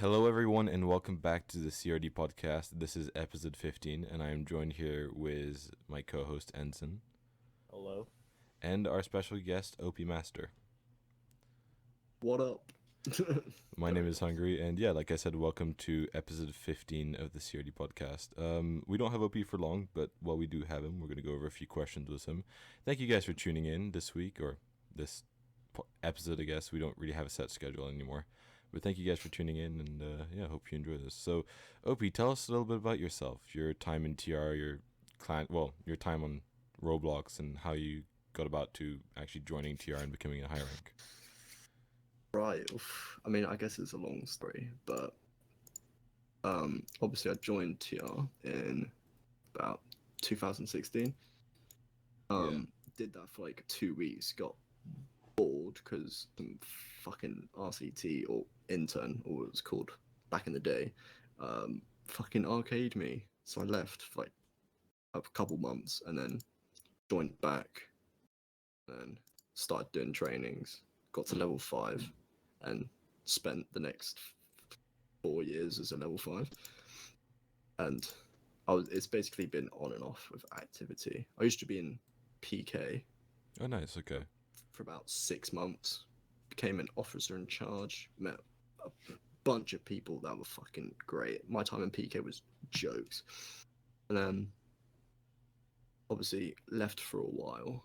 Hello, everyone, and welcome back to the CRD Podcast. This is episode 15, and I am joined here with my co host, Ensign, Hello. and our special guest, opmaster. What up? My name is Hungry, and yeah, like I said, welcome to episode 15 of the CRD Podcast. We don't have OP for long, but while we do have him, we're going to go over a few questions with him. Thank you guys for tuning in this week, or this episode, I guess. We don't really have a set schedule anymore. But thank you guys for tuning in, and yeah, hope you enjoy this. So, Opie, tell us a little bit about yourself, your time in TR, your time on Roblox, and how you got about to actually joining TR and becoming a high rank. Right. Oof. I mean, I guess it's a long story, but obviously I joined TR in about 2016. Did that for like 2 weeks. Got bored because some fucking RCT or intern, or what it was called back in the day, fucking arcade me. So I left for like a couple months and then joined back and started doing trainings. Got to level 5 and spent the next 4 years as a level 5. And it's basically been on and off with activity. I used to be in PK. Oh, nice. Okay. For about 6 months. Became an officer in charge. Met a bunch of people that were fucking great. My time in PK was jokes. And then obviously left for a while,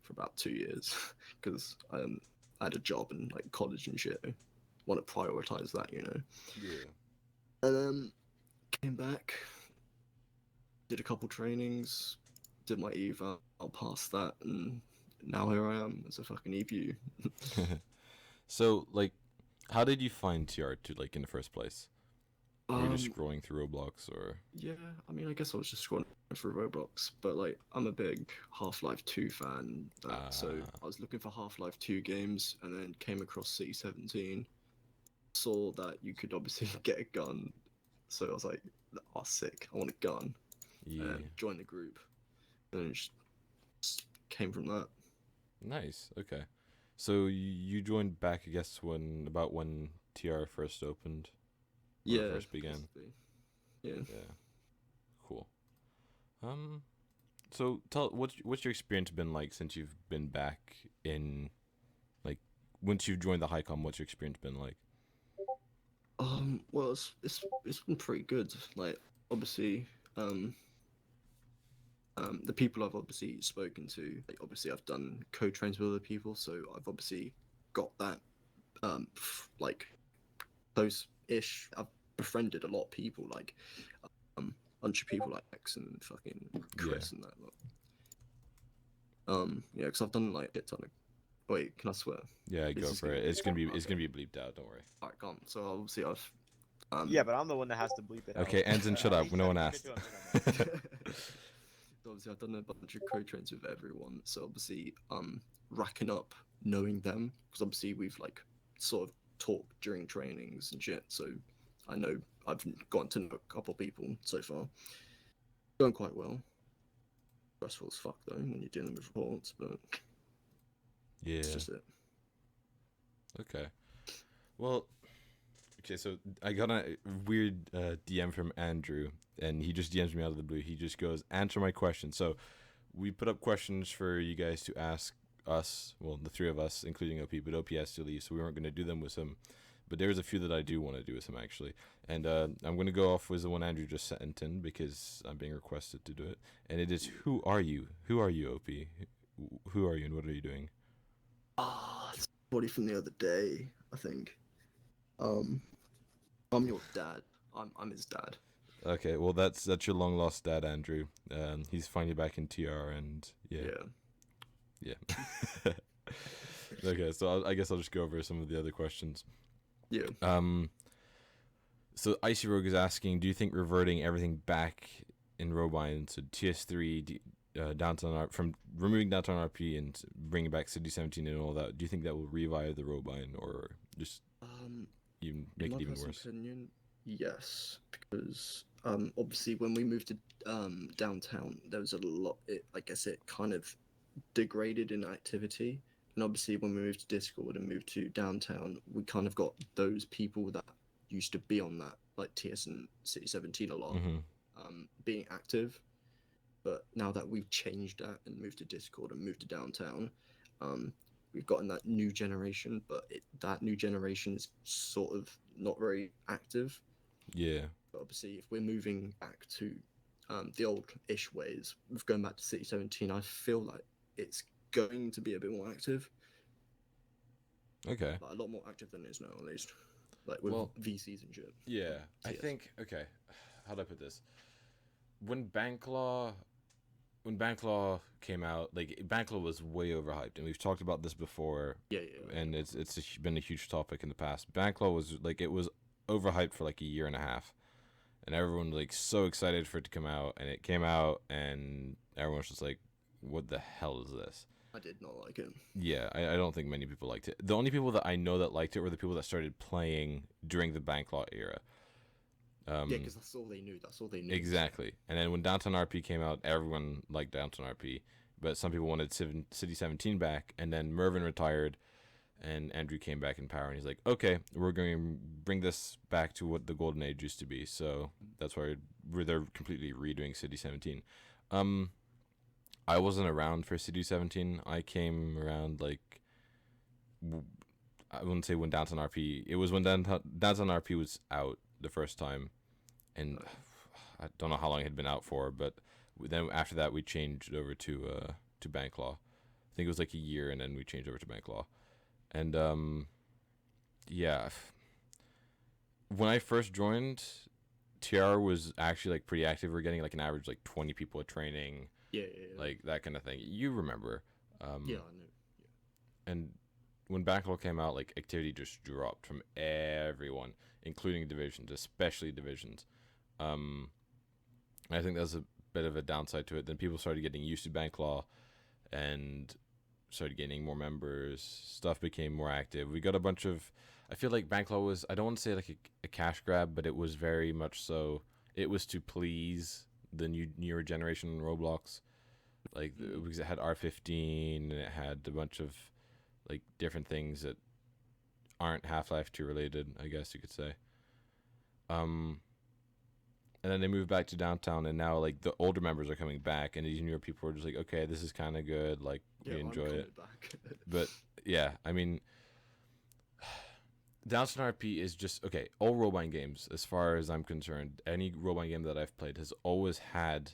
for about 2 years, because I had a job in like college and shit. Want to prioritize that, you know. Yeah. And then came back, did a couple trainings, did my eva. I'll pass that, and now here I am as a fucking EPU. So, like, how did you find TR in the first place? Were you just Um, scrolling through Roblox, or? yeah, I mean, I guess I was just scrolling through Roblox, but like, I'm a big Half-Life 2 fan, so I was looking for Half-Life 2 games, and then came across City 17. Saw that you could obviously get a gun, so I was like, "Oh, sick! I want a gun." Yeah. And joined the group, and it just came from that. Nice. Okay. So you joined back, I guess, when TR first opened, or Yeah, first began. basically. Yeah. Yeah. Cool. So tell what's your experience been like since you've been back in, like, once you've joined the Highcom? What's your experience been like? Well, it's been pretty good. Like, obviously, the people I've obviously spoken to, like, obviously I've done co-trains with other people, so I've obviously got that, like, close-ish. I've befriended a lot of people, like, bunch of people like X and fucking Chris and that lot. Yeah, because I've done like a ton of. Wait, can I swear? Yeah, go for it. It's gonna be bleeped out. Don't worry. Alright, gone. So obviously I've. Yeah, but I'm the one that has to bleep it out. Okay, Ensign, shut up. No one asked. So obviously I've done a bunch of co-trains with everyone. So obviously racking up knowing them, because obviously we've like sort of talked during trainings and shit. So I know I've gotten to know a couple people so far. Going quite well. Stressful as fuck though when you're dealing with reports, but Yeah. it's just it. Okay. Well, okay, so I got a weird DM from Andrew, and he just DMs me out of the blue. He just goes, "Answer my question." So we put up questions for you guys to ask us, well, the three of us, including OP, but OP has to leave, so we weren't going to do them with him. But there's a few that I do want to do with him, actually. And I'm going to go off with the one Andrew just sent in, because I'm being requested to do it. And it is, who are you? Who are you, OP? Who are you, and what are you doing? It's body from the other day, I think. I'm your dad. I'm his dad. Okay, well, that's your long lost dad, Andrew. He's finally back in TR, and yeah. Okay, so I guess I'll just go over some of the other questions. Yeah. So Icy Rogue is asking, do you think reverting everything back in Robine, so TS3, downtown from removing downtown RP and bringing back City 17 and all that, do you think that will revive the Robine, or just even make it even worse? In my opinion, yes, because obviously when we moved to downtown, there was a lot. I guess it kind of degraded in activity, and obviously when we moved to Discord and moved to downtown, we kind of got those people that used to be on that like TS and City 17 a lot, Mm-hmm. being active. But now that we've changed that and moved to Discord and moved to downtown, we've gotten that new generation, but that new generation is sort of not very active. Yeah. But obviously, if we're moving back to the old-ish ways, with going back to City 17, I feel like it's going to be a bit more active. Okay. Like, a lot more active than it is now, at least. Like with VCs and shit. Yeah. I TS. think, okay, how do I put this? When Banklaw came out, like Banklaw was way overhyped, and we've talked about this before. Yeah. And been a huge topic in the past. Banklaw was like, it was overhyped for like a year and a half, and everyone was like so excited for it to come out, and it came out, and everyone was just like, "What the hell is this?" I did not like it. Yeah, I don't think many people liked it. The only people that I know that liked it were the people that started playing during the Banklaw era. Yeah, because that's all they knew. Exactly. And then when Downtown RP came out, everyone liked Downtown RP, but some people wanted City 17 back. And then Mervin retired, and Andrew came back in power, and he's like, "Okay, we're going to bring this back to what the golden age used to be." So that's why they're completely redoing City 17. I wasn't around for City 17. I came around like, I wouldn't say when Downtown RP. It was when Downtown RP was out the first time, and I don't know how long it had been out for. But then after that, we changed over to Banklaw. I think it was like a year, and then we changed over to Banklaw. And yeah, when I first joined, TR was actually like pretty active. We're getting like an average like 20 people at training. Yeah. Like that kind of thing. You remember? Yeah, I know. Yeah. And when Banklaw came out, like activity just dropped from everyone, including divisions, especially divisions. I think that's a bit of a downside to it. Then people started getting used to Banklaw, and started getting more members. Stuff became more active. We got a bunch of. I feel like Banklaw was. I don't want to say like a cash grab, but it was very much so. It was to please the newer generation in Roblox. Like because it had R15 and it had a bunch of like different things that aren't Half-Life 2 related, I guess you could say. And then they moved back to downtown, and now like the older members are coming back, and these newer people are just like, okay, this is kind of good, like we enjoy it. Back. But yeah, I mean, Downtown RP is just okay. All role-playing games, as far as I'm concerned, any role-playing game that I've played has always had,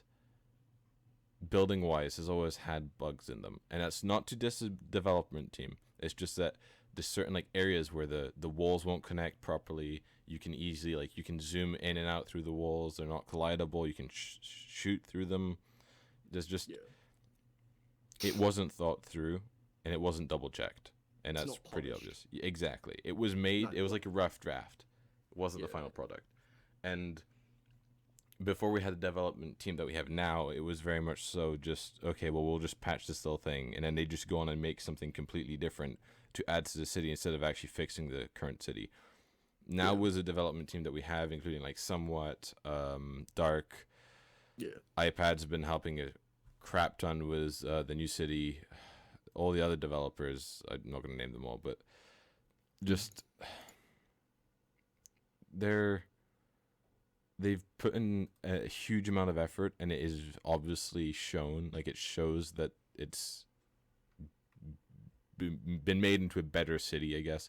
building wise, has always had bugs in them, and that's not to diss the development team. It's just that there's certain like areas where the walls won't connect properly. You can easily like you can zoom in and out through the walls. They're not collidable. You can shoot through them. There's just it wasn't thought through, and it wasn't double checked, and that's pretty obvious. Exactly. It was made. It was like a rough draft. It wasn't the final product, and before we had the development team that we have now, it was very much so just, okay, well, we'll just patch this little thing, and then they just go on and make something completely different to add to the city instead of actually fixing the current city. Now was a development team that we have, including like Somewhat, Dark. Yeah. iPad's been helping a crap ton with the new city. All the other developers, I'm not going to name them all, but just they've put in a huge amount of effort, and it is obviously shown. Like it shows that it's been made into a better city, I guess.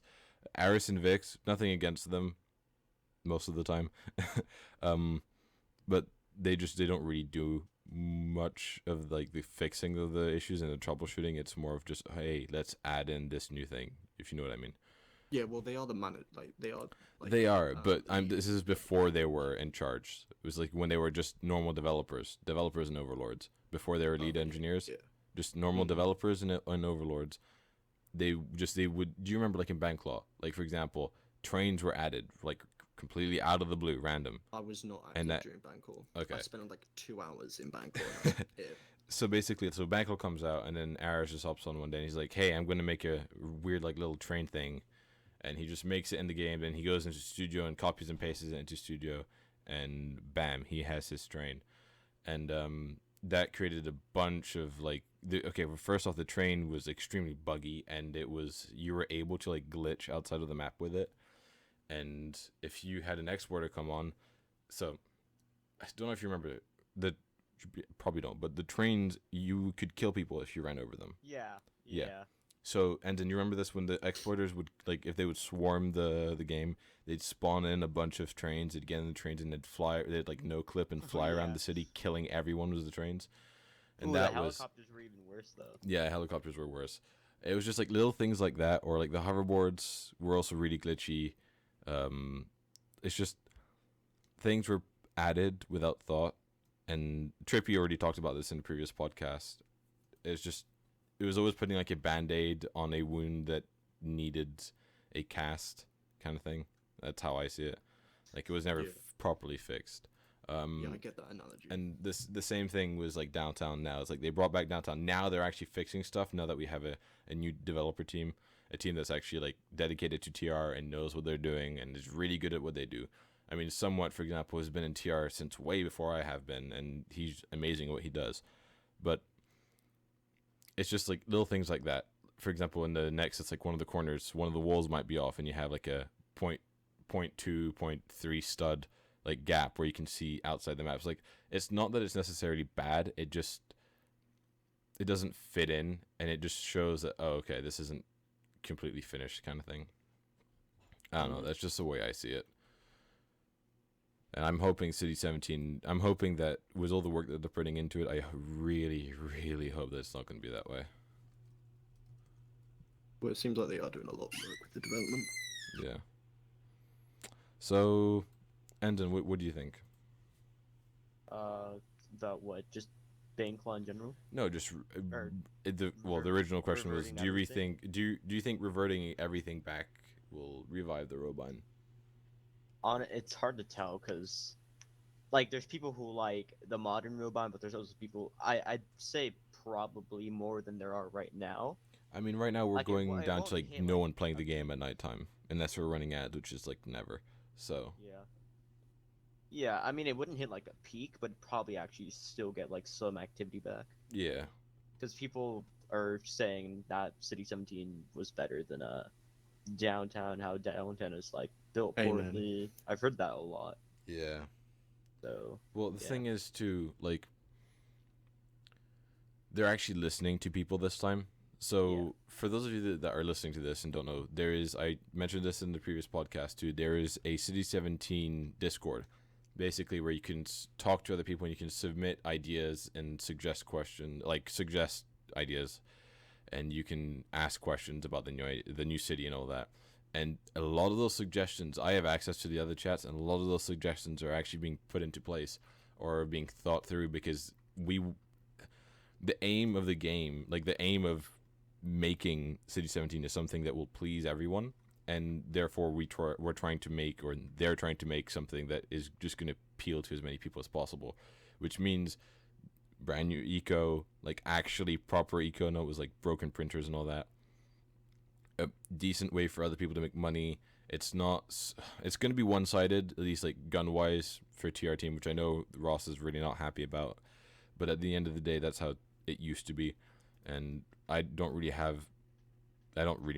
Aris and Vix, nothing against them most of the time, but they don't really do much of like the fixing of the issues and the troubleshooting. It's more of just, hey, let's add in this new thing, if you know what I mean. Yeah, well, they are the man. Like they are. Like, they are, but this is before they were in charge. It was like when they were just normal developers and overlords. Before they were lead engineers, just normal developers and overlords. They would. Do you remember like in Banklaw? Like for example, trains were added like completely out of the blue, random. I was not active during Banklaw. Okay. I spent like 2 hours in Banklaw. So basically, Banklaw comes out, and then Aris just hops on one day, and he's like, "Hey, I'm going to make a weird like little train thing." And he just makes it in the game, and he goes into studio and copies and pastes it into studio, and bam, he has his train. And that created a bunch of like, well, first off, the train was extremely buggy, and you were able to like glitch outside of the map with it. and if you had an exporter come on, so I don't know if you remember the probably don't, but the trains, you could kill people if you ran over them. Yeah. So, and then you remember this when the exporters would, like, if they would swarm the game, they'd spawn in a bunch of trains, they'd get in the trains, and they'd like no clip and fly around the city, killing everyone with the trains. And Ooh, that the was helicopters were even worse though. yeah, helicopters were worse. It was just like little things like that, or like the hoverboards were also really glitchy. It's just things were added without thought, and Trippy already talked about this in the previous podcast. It's just it was always putting like a band-aid on a wound that needed a cast kind of thing. That's how I see it. Like it was never properly fixed. Yeah, I get that analogy. And the same thing was like downtown now. It's like they brought back downtown. Now they're actually fixing stuff. Now that we have a new developer team, a team that's actually like dedicated to TR and knows what they're doing and is really good at what they do. I mean, Somewhat, for example, has been in TR since way before I have been, and he's amazing at what he does. But it's just like little things like that. For example, in the next, it's like one of the corners, one of the walls might be off, and you have like a point 0.2, 0.3 stud like gap where you can see outside the maps. Like it's not that it's necessarily bad, it doesn't fit in, and it just shows that okay, this isn't completely finished kind of thing. I don't know, that's just the way I see it. And I'm hoping City 17, I'm hoping that with all the work that they're putting into it, I really, really hope that it's not going to be that way. Well, it seems like they are doing a lot of work with the development. Yeah. So, Endon, what do you think? About what? Just Banklaw in general? No, just the original question was: do you think reverting everything back will revive the Robine? It's hard to tell because, like, there's people who like the modern Robine, but there's also people I'd say probably more than there are right now. I mean, right now we're Like, going it down won't to like hit, no like, one playing the game at nighttime, unless we're running ads, which is like never. So Yeah, I mean, it wouldn't hit like a peak, but probably actually still get like some activity back. yeah, Because people are saying that City 17 was better than downtown. How downtown is like built poorly. I've heard that a lot. yeah. So Well, the thing is too, like, they're actually listening to people this time. So for those of you that are listening to this and don't know, I mentioned this in the previous podcast too. There is a City 17 Discord, basically where you can talk to other people and you can submit ideas and suggest ideas, and you can ask questions about the new city and all that. And a lot of those suggestions, I have access to the other chats, and a lot of those suggestions are actually being put into place or being thought through because the aim of the game, like the aim of making City 17 is something that will please everyone, and therefore we're trying to make, or they're trying to make something that is just going to appeal to as many people as possible, which means brand new eco, like actually proper eco, no, it was like broken printers and all that. A decent way for other people to make money. It's going to be one-sided, at least like gun-wise for TR team, which I know Ross is really not happy about, but at the end of the day, that's how it used to be, and I don't really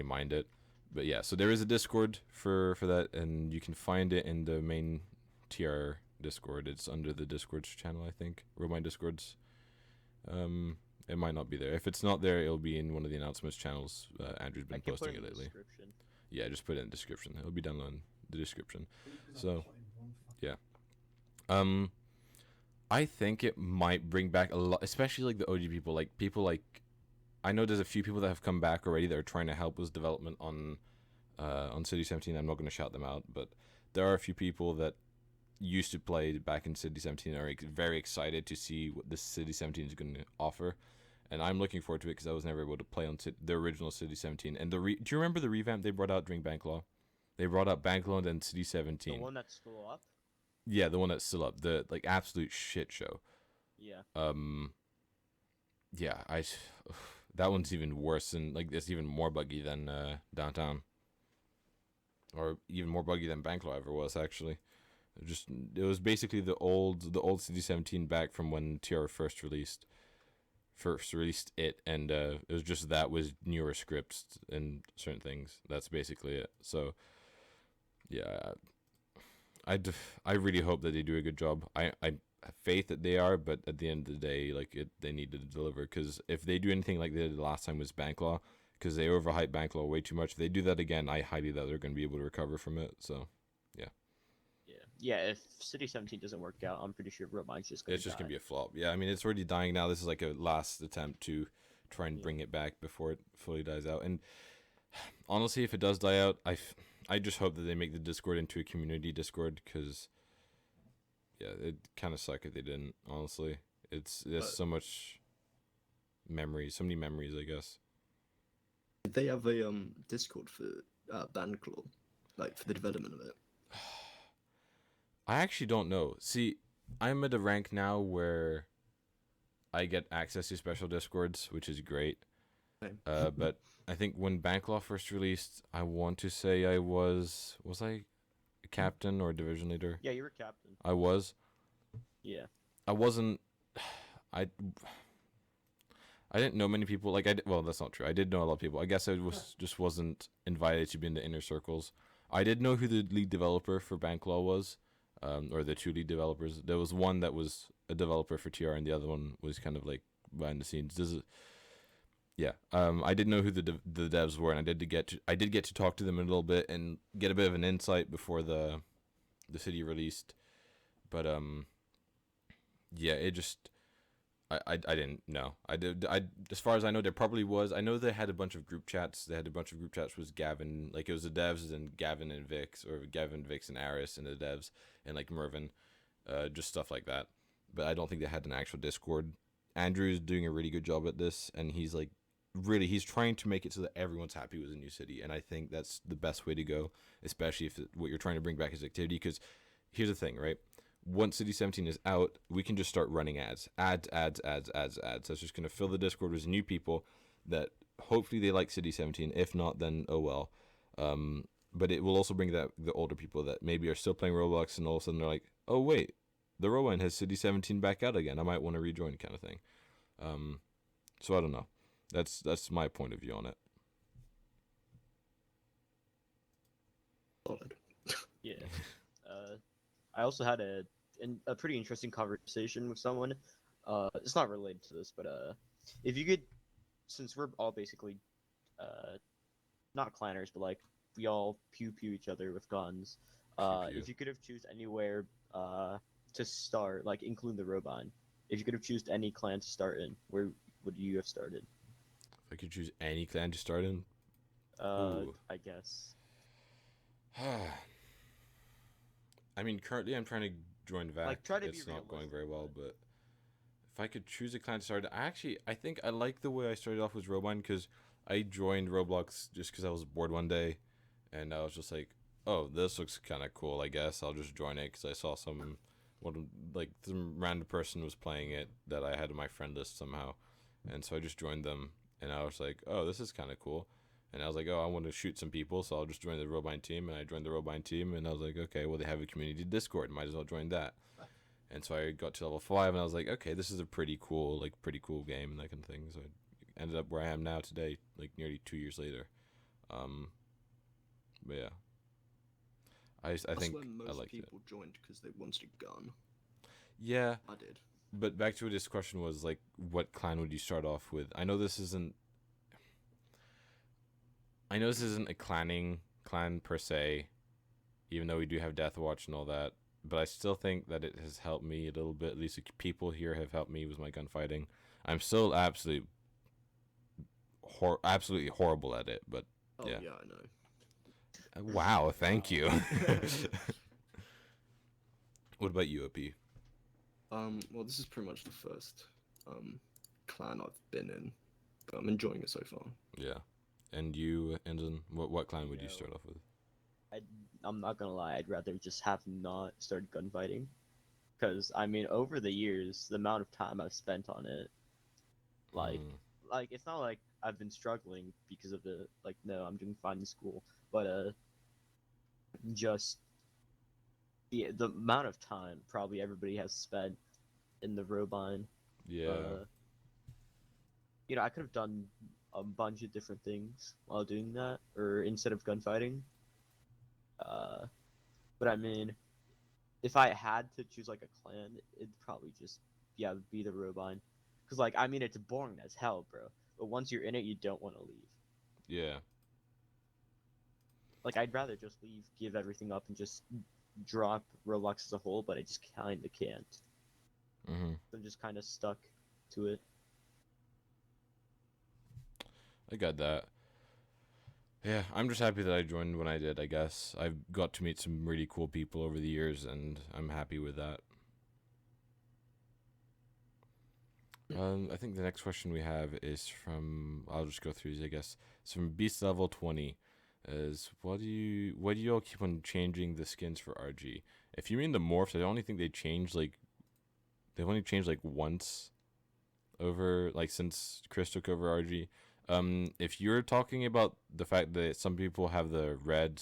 mind it. But yeah, so there is a Discord for that, and you can find it in the main TR Discord. It's under the Discords channel, I think. Romine Discords. It might not be there. If it's not there, it'll be in one of the announcements channels. Andrew's been posting it lately. Yeah, just put it in the description. It'll be down in the description. So, yeah. I think it might bring back a lot, especially like the OG people. Like people like, I know there's a few people that have come back already that are trying to help with development on City 17. I'm not going to shout them out, but there are a few people that used to play back in City 17 and are very excited to see what the City 17 is going to offer. And I'm looking forward to it because I was never able to play on the original City 17. And do you remember the revamp they brought out during Banklaw? They brought out Banklaw and then City 17. The one that's still up? Yeah, the one that's still up. The like absolute shit show. Yeah. Yeah, that one's even worse and like it's even more buggy than downtown. Or even more buggy than Banklaw ever was actually. It was basically the old City 17 back from when TR first released it, and it was just that with newer scripts and certain things. That's basically it. So Yeah, I really hope that they do a good job. I have faith that they are, but at the end of the day, like they need to deliver. Because if they do anything like they did last time with Bank Law, because they overhyped Bank Law way too much, if they do that again, I highly doubt they're going to be able to recover from it. So Yeah. If City 17 doesn't work out, I'm pretty sure Romine's just gonna it's just die. going to be a flop. Yeah, I mean it's already dying now. This is like a last attempt to try and Yeah. bring it back before it fully dies out. And honestly, if it does die out, I just hope that they make the Discord into a community Discord because yeah, it kind of suck if they didn't. Honestly, there's so much memories, so many memories. I guess. Did they have a Discord for Bandclaw, like for the development of it? I actually don't know. See, I'm at a rank now where I get access to special Discords, which is great. Same. But I think when Banklaw first released, I want to say I was I a captain or a division leader? Yeah, you were captain. I was. Yeah. I wasn't. I didn't know many people. Like well, that's not true. I did know a lot of people. I guess I just wasn't invited to be in the inner circles. I did know who the lead developer for Banklaw was, or the two lead developers. There was one that was a developer for TR, and the other one was kind of like behind the scenes. Yeah. I did know who the devs were, and I did get to talk to them a little bit and get a bit of an insight before the city released. But yeah, it just I didn't know. I as far as I know, there probably was. I know they had a bunch of group chats. They had a bunch of group chats with Gavin, like it was the devs and Gavin and Vix, or Gavin, Vix, and Aris, and the devs, and like Mervin, just stuff like that. But I don't think they had an actual Discord. Andrew's doing a really good job at this, and he's like he's trying to make it so that everyone's happy with a new city, and I think that's the best way to go, especially if what you're trying to bring back is activity. Because here's the thing, right? Once City 17 is out, we can just start running ads. That's just going to fill the Discord with new people that hopefully they like City 17. If not, then oh well. But it will also bring the older people that maybe are still playing Roblox, and all of a sudden they're like, oh wait, the Rowan has City 17 back out again. I might want to rejoin, kind of thing. So I don't know. That's my point of view on it. Solid. Yeah. I also had a pretty interesting conversation with someone. It's not related to this, but if you could, since we're all basically not clanners, but like we all pew each other with guns. Pew pew. If you could have choose anywhere to start, like including the Robine, if you could have choose any clan to start in, where would you have started? If I could choose any clan to start in, Ooh. I guess. I mean, currently I'm trying to join VAC. Like, try to be it's not going realistic, very well, but- but if I could choose a clan to start, I think I like the way I started off with Robine because I joined Roblox just because I was bored one day, and I was just like, oh, this looks kind of cool. I guess I'll just join it because I saw some random person was playing it that I had in my friend list somehow, and so I just joined them, and I was like, oh, this is kind of cool. And I was like, oh, I want to shoot some people, so I'll just join the Robine team. And I joined the Robine team, and I was like, okay, well, they have a community Discord. Might as well join that. And so I got to level 5, and I was like, okay, this is a pretty cool game, and that kind of thing. So I ended up where I am now today, like nearly 2 years later. But yeah. I think when most I liked people joined because they wanted a gun. Yeah. I did. But back to what this question was, like, what clan would you start off with? I know this isn't a clan per se, even though we do have Death Watch and all that. But I still think that it has helped me a little bit. At least the people here have helped me with my gunfighting. I'm still absolutely horrible at it, but Oh yeah. yeah, I know. Wow, thank you. What about you, OP? Well, this is pretty much the first clan I've been in, but I'm enjoying it so far. Yeah. And you, Enzen, what clan would you Yeah, start off with? I'm not gonna lie, I'd rather just have not started gunfighting. Because, I mean, over the years, the amount of time I've spent on it, like, it's not like I've been struggling because of the, like, no, I'm doing fine in school, but, just, the amount of time probably everybody has spent in the Robine. Yeah. I could have done a bunch of different things while doing that, or instead of gunfighting. But I mean, if I had to choose like a clan, it'd probably just be the Robine, because like I mean it's boring as hell, bro. But once you're in it, you don't want to leave. Yeah. Like I'd rather just leave, give everything up, and just drop Roblox as a whole, but I just kind of can't. Mhm. I'm just kind of stuck to it. I got that. Yeah, I'm just happy that I joined when I did, I guess. I've got to meet some really cool people over the years, and I'm happy with that. I think the next question we have is from, I'll just go through these, I guess. It's from Beast Level 20. Is why do you all keep on changing the skins for RG? If you mean the morphs, I only think they've only changed like once over, like, since Chris took over RG. If you're talking about the fact that some people have the red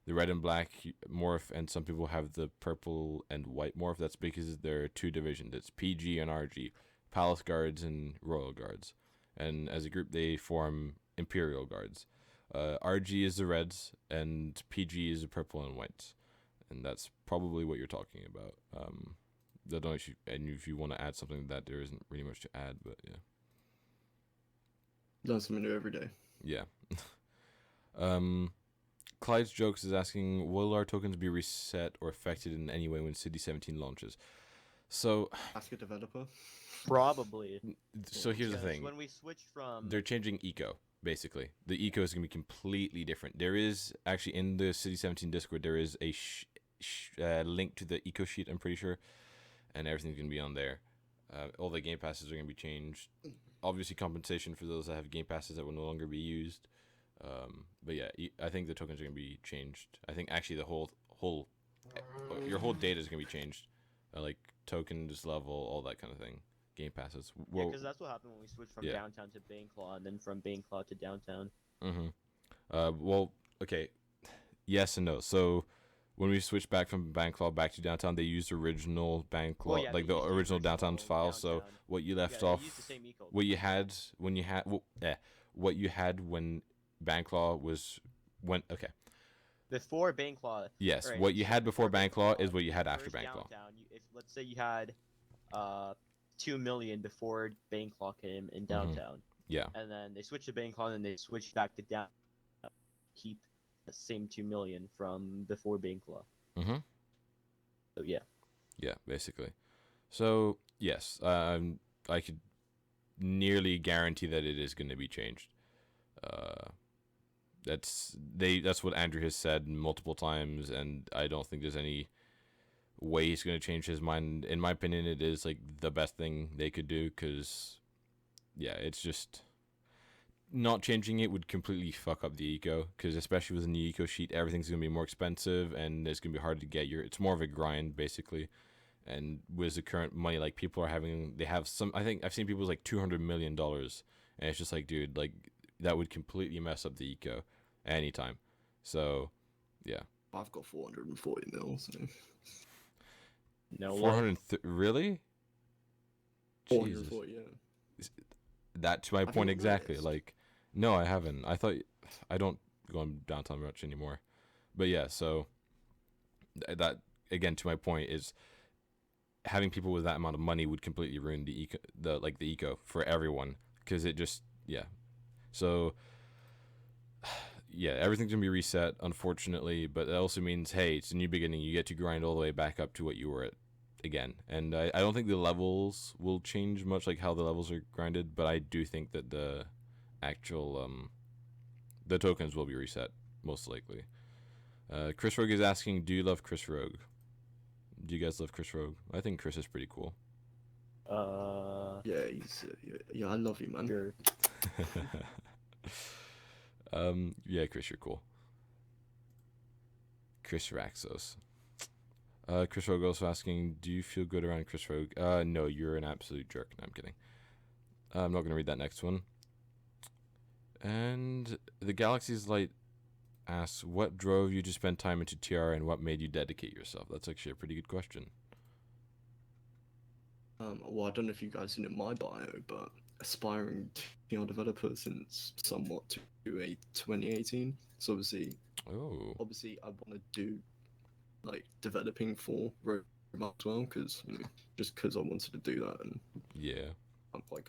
and black morph, and some people have the purple and white morph, that's because there are two divisions. It's PG and RG, Palace Guards and Royal Guards, and as a group they form Imperial Guards. RG is the reds, and PG is the purple and whites, and that's probably what you're talking about. I don't know if you want to add something to that, there isn't really much to add, but yeah. Learn something new every day. Yeah. Clyde's Jokes is asking, will our tokens be reset or affected in any way when City 17 launches? So, Ask a developer. Probably. so here's the Because thing. when we switch from They're changing eco, basically. The eco is going to be completely different. There is, actually, in the City 17 Discord, there is a link to the eco sheet, I'm pretty sure, and everything's going to be on there. All the game passes are going to be changed. Obviously, compensation for those that have game passes that will no longer be used. But yeah, I think the tokens are going to be changed. I think actually the whole your whole data is going to be changed. Like tokens, level, all that kind of thing. Game passes. yeah, because that's what happened when we switched from Yeah. downtown to Baneclaw, and then from Baneclaw to downtown. Well, okay. Yes and no. So when we switched back from Banklaw back to downtown, they used original Banklaw, Well, yeah, like they the used the original downtown file. So downtown. what you left Yeah, they off, used the same eco. what you had when you had, what you had when Banklaw was okay. Before Baneclaw. Yes, Alright, what you so had before Banklaw is Baneclaw, what you had after first Banklaw. downtown, if let's say you had 2 million before Baneclaw came in downtown, Yeah. and then they switched to Baneclaw, and then they switched back to downtown, keep the same 2 million from before Baneclaw. Mhm. So yeah. Yeah, basically. So yes, I could nearly guarantee that it is going to be changed. That's what Andrew has said multiple times, and I don't think there's any way he's going to change his mind. In my opinion, it is like the best thing they could do, because yeah, it's just not changing it would completely fuck up the eco, because especially with the new eco sheet, everything's going to be more expensive, and it's going to be hard to get it's more of a grind basically. And with the current money, like people are they have some, I think I've seen people with like $200 million, and it's just like, dude, like that would completely mess up the eco anytime. So yeah. I've got 440 mil, so No. 400 really? Jesus. 440, yeah. That to my Have point you exactly. noticed? Like, no, I haven't. I don't go on downtown much anymore. But yeah, so that again to my point is having people with that amount of money would completely ruin the eco for everyone, because it just so yeah, everything's gonna be reset, unfortunately, but that also means, hey, it's a new beginning. You get to grind all the way back up to what you were at again. And I don't think the levels will change much, like how the levels are grinded, but I do think that the actual the tokens will be reset, most likely. Chris Rogue is asking, do you love Chris Rogue? Do you guys love Chris Rogue? I think Chris is pretty cool. Yeah, he's yeah, I love you, man. Sure. Yeah, Chris, you're cool. Chris Raxos. Chris Rogue also asking, do you feel good around Chris Rogue? No, you're an absolute jerk. No, I'm kidding. I'm not going to read that next one. And the Galaxy's Light asks, what drove you to spend time into TR and what made you dedicate yourself? That's actually a pretty good question. Well, I don't know if you guys know my bio, but aspiring TR developer since somewhat to a 2018. So obviously Oh. I want to do like developing for Roblox as well, because just because I wanted to do that, and Yeah.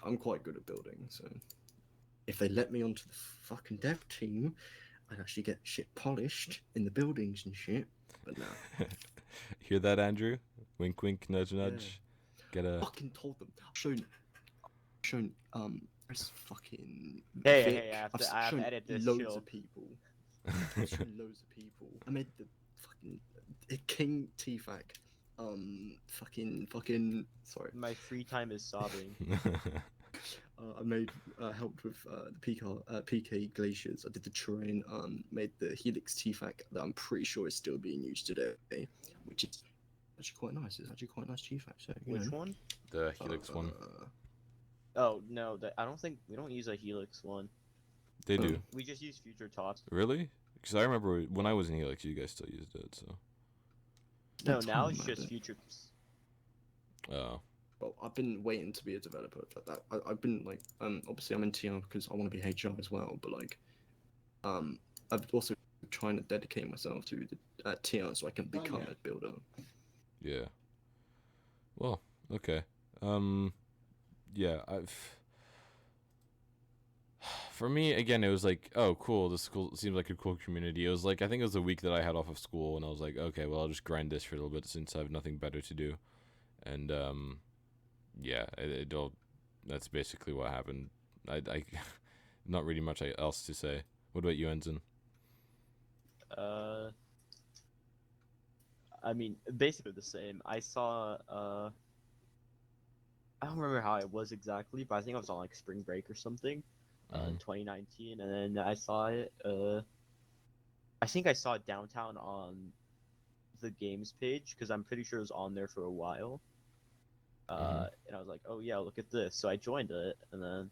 I'm quite good at building. So if they let me onto the fucking dev team, I'd actually get shit polished in the buildings and shit. But no, Hear that, Andrew? Wink, wink, nudge, nudge. Get a. fucking told them. Shown there's fucking Hey, Vic. hey, I've I have shown to edit this. loads Chill. of people. I've shown loads of people. I made the fucking King T-Fac. Fucking. Sorry. My free time is sobbing. I made helped with the PK glaciers. I did the terrain. Made the Helix T-Fac that I'm pretty sure is still being used today, which is actually quite nice. It's actually quite a nice T-Fac. So Which one? The Helix one. Oh no, I don't think we don't use a Helix one. They do. We just use Future Talks. Really? Because I remember when I was in Helix, you guys still used it. So. No, now it's just Future. Oh. Well, I've been waiting to be a developer for that. I've been like, obviously I'm in TR because I want to be HR as well, but like, I've also trying to dedicate myself to the TR so I can become a builder. Yeah. Well, okay. Yeah, for me, again, it was like, oh, cool. This school seems like a cool community. It was like, I think it was a week that I had off of school, and I was like, okay, well, I'll just grind this for a little bit since I have nothing better to do. And, yeah, that's basically what happened. I not really much else to say. What about you, Ensign? I mean, basically the same. I saw, I don't remember how it was exactly, but I think I was on like spring break or something, in 2019, and then I saw it. I think I saw it downtown on the games page because I'm pretty sure it was on there for a while. And I was like, oh yeah, look at this. So I joined it, and then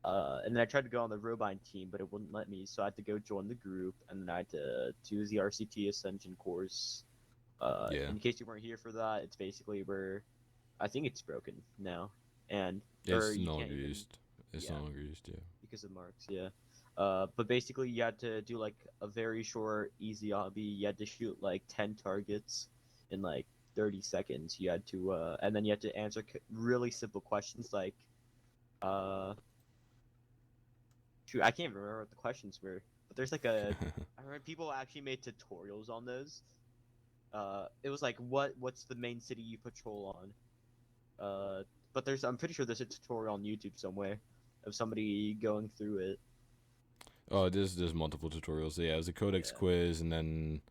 I tried to go on the Robine team, but it wouldn't let me. So I had to go join the group, and then I had to do the RCT Ascension course. Yeah. In case you weren't here for that, it's basically where I think it's broken now, and It's you no can't longer even, used. It's no longer used, yeah. because of marks, yeah. But basically, you had to do like a very short, easy obby. You had to shoot like 10 targets in like 30 seconds. You had to, and then you had to answer really simple questions like, shoot, I can't even remember what the questions were. But there's like I remember people actually made tutorials on those. It was like, what's the main city you patrol on? But I'm pretty sure there's a tutorial on YouTube somewhere of somebody going through it. Oh, there's multiple tutorials. Yeah, it was a Codex quiz and then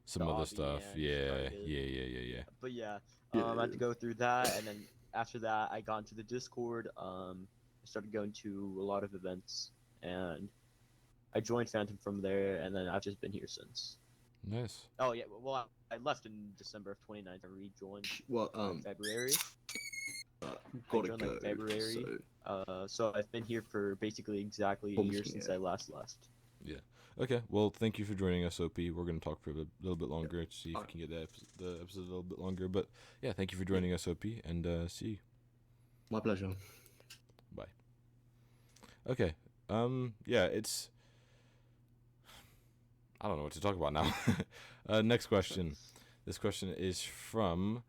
some other stuff. Yeah. But yeah, I had to go through that, and then after that, I got into the Discord. I started going to a lot of events, and I joined Phantom from there, and then I've just been here since. Nice. Oh yeah, well I left in December of 2019. I rejoined. February. I joined like February. So I've been here for basically exactly a year since I last left. Yeah. Okay. Well, thank you for joining us, OP. We're going to talk for a little bit longer to see if we can get the episode a little bit longer. But yeah, thank you for joining us, OP, and see you. My pleasure. Bye. Okay. Yeah, it's. I don't know what to talk about now. Next question. This question is from.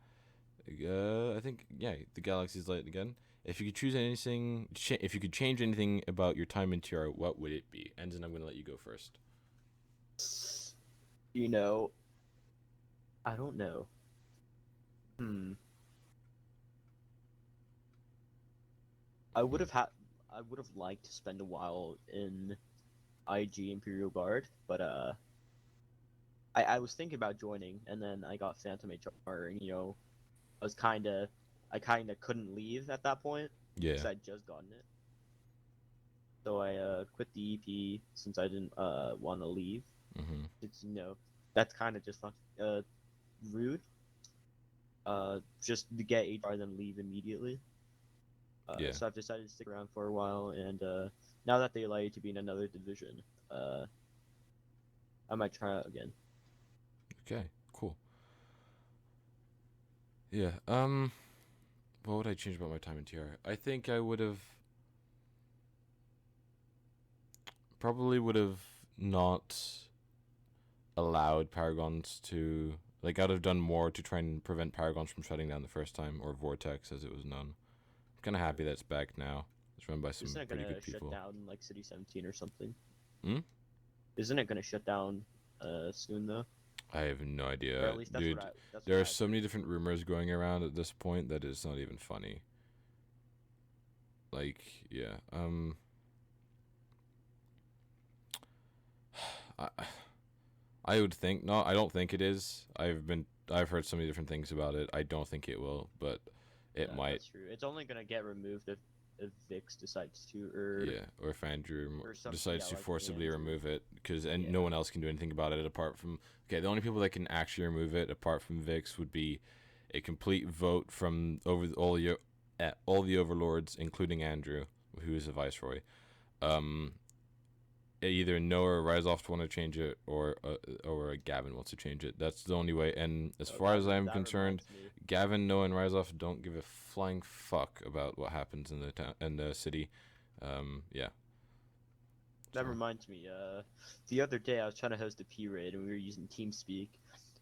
I think the Galaxy's Light again. If you could choose anything, if you could change anything about your time in TR, what would it be? Ensign, I'm going to let you go first. You know, I don't know. I would have liked to spend a while in IG Imperial Guard, but I was thinking about joining, and then I got Phantom HR, and I kind of couldn't leave at that point. Yeah. Because I'd just gotten it. So I quit the EP since I didn't want to leave. It's that's kind of just rude. Just to get HR then leave immediately. So I've decided to stick around for a while, and now that they allow you to be in another division, I might try out again. Okay, cool. Yeah. What would I change about my time in TR? I think I would have not allowed Paragons to Like, I'd have done more to try and prevent Paragons from shutting down the first time, or Vortex as it was known. I'm kind of happy that it's back now. It's run by some Isn't it pretty gonna good shut people. down like City 17 or something? Hmm? Isn't it gonna shut down soon though? I have no Or idea, at least that's dude. what I. That's There what are I so many heard. different rumors going around at this point that it's not even funny. Like, yeah. I, I would think no. I don't think it is. I've heard so many different things about it. I don't think it will, but it Yeah, might. that's true. It's only gonna get removed if Vix decides to, or Yeah, or if Andrew or some, decides yeah, to like forcibly Andrew. remove it, because no Yeah. one else can do anything about it apart from. Okay, the only people that can actually remove it apart from Vix would be a complete vote from over all the overlords, including Andrew, who is a viceroy. Um, Either Noah or Rise Off want to change it, or Gavin wants to change it. That's the only way. And as Oh, far as I'm that concerned, reminds me. Gavin, Noah, and Rise Off don't give a flying fuck about what happens in the town and the city. Yeah. That So reminds me. The other day I was trying to host a P raid and we were using TeamSpeak.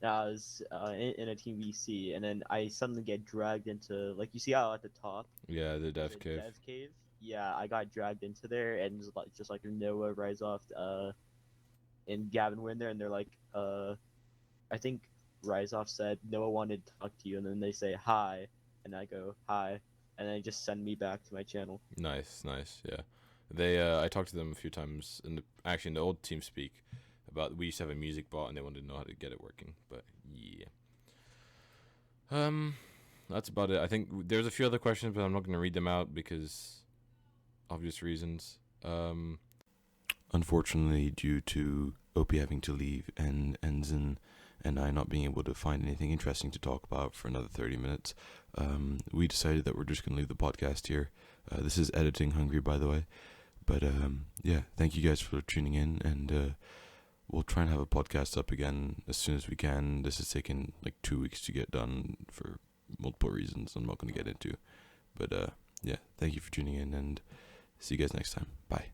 And I was in a team VC, and then I suddenly get dragged into, like, you see how at the top yeah, the there's dev a cave. dev cave. Yeah, I got dragged into there, and just like Noah, Rise Off, and Gavin were in there, and they're like, I think Rise Off said Noah wanted to talk to you, and then they say hi, and I go hi, and then they just send me back to my channel. Nice, nice. Yeah, I talked to them a few times in the old TeamSpeak about we used to have a music bot and they wanted to know how to get it working. But yeah. That's about it. I think there's a few other questions, but I'm not going to read them out because obvious reasons. Unfortunately, due to Opie having to leave and Enzen and I not being able to find anything interesting to talk about for another 30 minutes, we decided that we're just going to leave the podcast here. This is editing hungry, by the way. But yeah, thank you guys for tuning in, and we'll try and have a podcast up again as soon as we can. This has taken like 2 weeks to get done for multiple reasons I'm not going to get into. But yeah, thank you for tuning in, and see you guys next time. Bye.